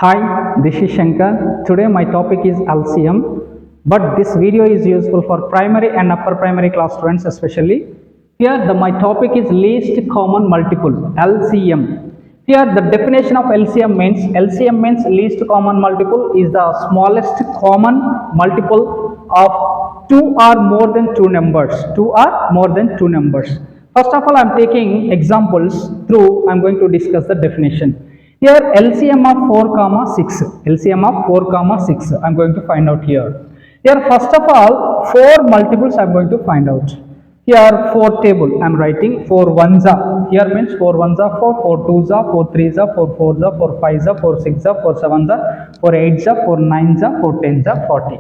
Hi, this is Shankar. Today my topic is LCM, but this video is useful for primary and upper primary class students especially. Here my topic is least common multiple, LCM. Here the definition of LCM means least common multiple is the smallest common multiple of two or more than two numbers. First of all, I am taking examples through I am going to discuss the definition. Here LCM of 4 comma 6, LCM of 4 comma 6 I am going to find out here. Here first of all 4 multiples I am going to find out. Here 4 table I am writing 4 ones are, here means 4 ones are 4, 4 twos are, 4 threes are, 4 fours are, 4 fives are, 4 sixes are, 4 sevens are, 4 eights are, 4 nines are, 4 tens are, 40.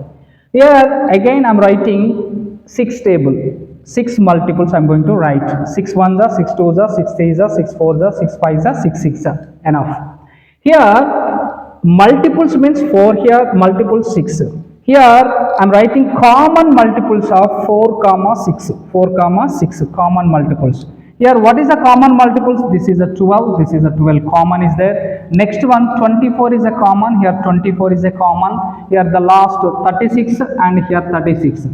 Here again I am writing 6 table. 6 multiples I am going to write. 6 ones are, 6 twos are, 6 threes are, 6 fours are, 6 fives are, 6 sixes are. Enough. Here multiples means 4, here multiples 6. Here I am writing common multiples of 4 comma 6. 4 comma 6 common multiples. Here what is the common multiples? This is a 12, this is a 12, common is there. Next one 24 is a common, here 24 is a common, here the last 36 and here 36.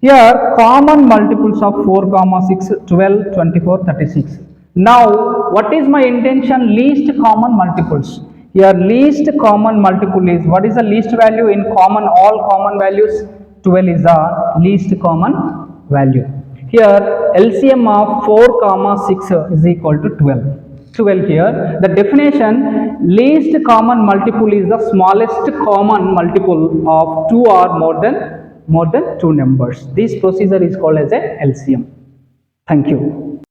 Here common multiples of 4 comma 6, 12, 24, 36. Now what is my intention? Least common multiples. Here least common multiple is, what is the least value in common, all common values? 12 is the least common value. Here LCM of 4 comma 6 is equal to 12. 12 here. The definition, least common multiple is the smallest common multiple of 2 or more than 2 numbers. This procedure is called as a LCM. Thank you.